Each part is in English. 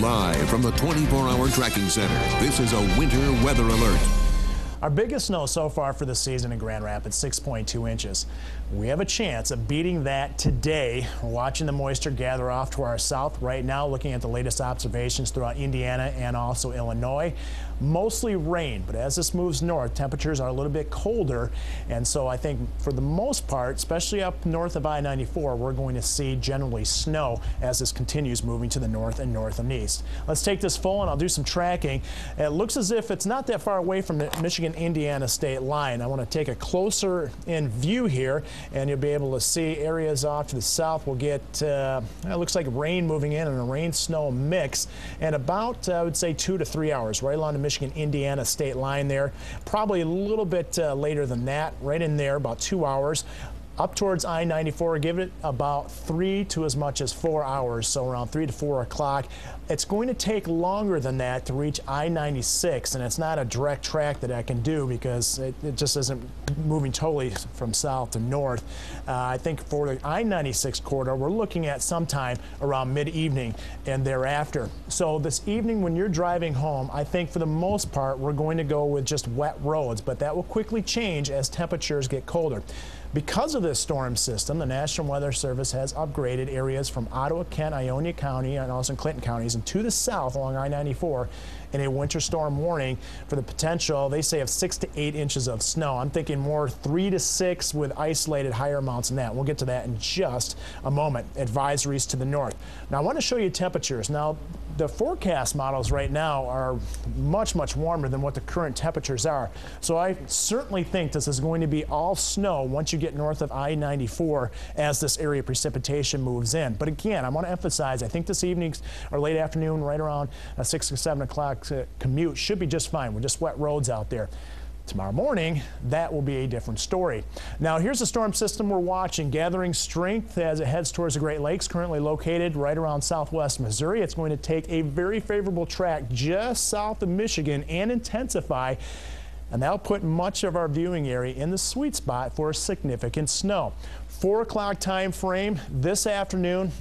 Live from the 24-hour tracking center, this is a winter weather alert. Our biggest snow so far for the season in Grand Rapids, 6.2 inches. We have a chance of beating that today. We're watching the moisture gather off to our south right now, looking at the latest observations throughout Indiana and also Illinois. Mostly rain, but as this moves north, temperatures are a little bit colder, and so I think for the most part, especially up north of I-94, we're going to see generally snow as this continues moving to the north and north and east. Let's take this full and I'll do some tracking. It looks as if it's not that far away from the Michigan-Indiana state line. I want to take a closer in view here, and you'll be able to see areas off to the south. We'll get, it looks like rain moving in and a rain-snow mix, and about, I would say, 2 to 3 hours right along the Michigan-Indiana state line there. Probably a little bit later than that, right in there, about 2 hours. Up towards I-94, give it about 3 to as much as 4 hours, so around 3 to 4 o'clock. It's going to take longer than that to reach I-96, and it's not a direct track that I can do because it just isn't moving totally from south to north. I think for the I-96 corridor, we're looking at sometime around mid-evening and thereafter. So this evening when you're driving home, I think for the most part, we're going to go with just wet roads, but that will quickly change as temperatures get colder. Because of this storm system, the National Weather Service has upgraded areas from Ottawa, Kent, Ionia County, and also Clinton counties, and to the south along I-94 in a winter storm warning for the potential, they say, of 6 to 8 inches of snow. I'm thinking more 3 to 6 with isolated higher amounts than that. We'll get to that in just a moment. Advisories to the north. Now I want to show you temperatures. Now the forecast models right now are much, much warmer than what the current temperatures are. So I certainly think this is going to be all snow once you get north of I-94 as this area of precipitation moves in. But again, I want to emphasize, I think this evening or late afternoon, right around 6 or 7 o'clock commute should be just fine with just wet roads out there. Tomorrow morning, that will be a different story. Now, here's the storm system we're watching, gathering strength as it heads towards the Great Lakes, currently located right around southwest Missouri. It's going to take a very favorable track just south of Michigan and intensify, and that'll put much of our viewing area in the sweet spot for significant snow. 4 o'clock time frame this afternoon.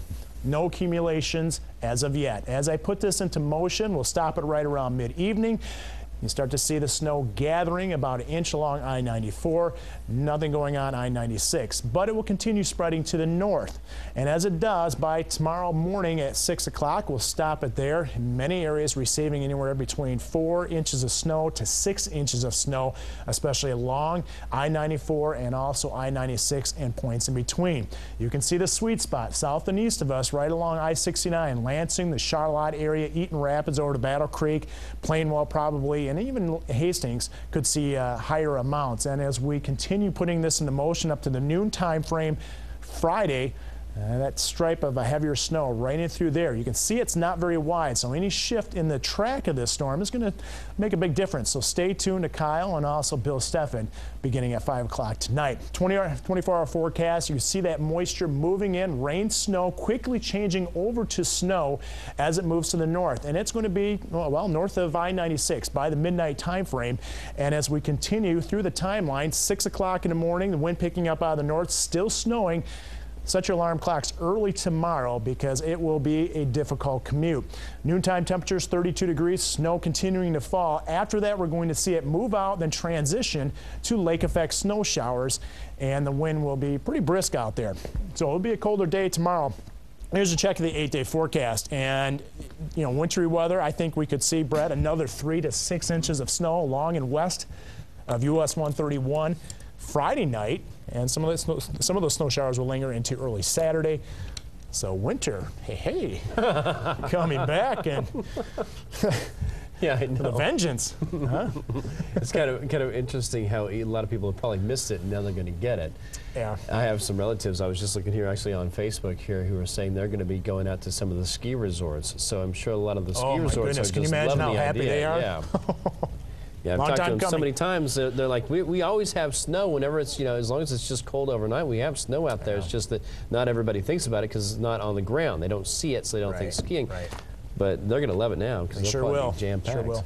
No accumulations as of yet. As I put this into motion, we'll stop it right around mid-evening. You start to see the snow gathering about 1 inch along I-94, nothing going on I-96, but it will continue spreading to the north. And as it does, by tomorrow morning at 6 o'clock, we'll stop it there. In many areas receiving anywhere between 4 inches of snow to 6 inches of snow, especially along I-94 and also I-96 and points in between. You can see the sweet spot south and east of us, right along I-69, Lansing, the Charlotte area, Eaton Rapids over to Battle Creek, Plainwell probably, and even Hastings could see higher amounts. And as we continue putting this into motion up to the noon time frame Friday, that stripe of a heavier snow right in through there. You can see it's not very wide, so any shift in the track of this storm is going to make a big difference. So stay tuned to Kyle and also Bill Steffen beginning at 5 o'clock tonight. 24-hour forecast, you see that moisture moving in, rain, snow, quickly changing over to snow as it moves to the north. And it's going to be, well, north of I-96 by the midnight time frame. And as we continue through the timeline, 6 o'clock in the morning, the wind picking up out of the north, still snowing. Set your alarm clocks early tomorrow because it will be a difficult commute. Noontime temperatures 32 degrees, snow continuing to fall. After that, we're going to see it move out, then transition to lake effect snow showers, and the wind will be pretty brisk out there. So it'll be a colder day tomorrow. Here's a check of the 8-day forecast, and wintry weather. I think we could see, Brett, another 3 to 6 inches of snow along and west of US 131 Friday night, and some of those snow showers will linger into early Saturday. So winter, hey, coming back, and yeah, I know. The vengeance. Huh? It's kind of interesting how a lot of people have probably missed it and now they're going to get it. Yeah. I have some relatives, I was just looking here actually on Facebook here, who are saying they're going to be going out to some of the ski resorts. So I'm sure a lot of the ski resorts are just Can you imagine how happy they are? Yeah. Yeah, I've talked to them so many times. They're like, we always have snow whenever it's, as long as it's just cold overnight, we have snow out there. It's just that not everybody thinks about it because it's not on the ground. They don't see it, so they don't think skiing. Right. But they're going to love it now because they'll probably be jam-packed. Sure will.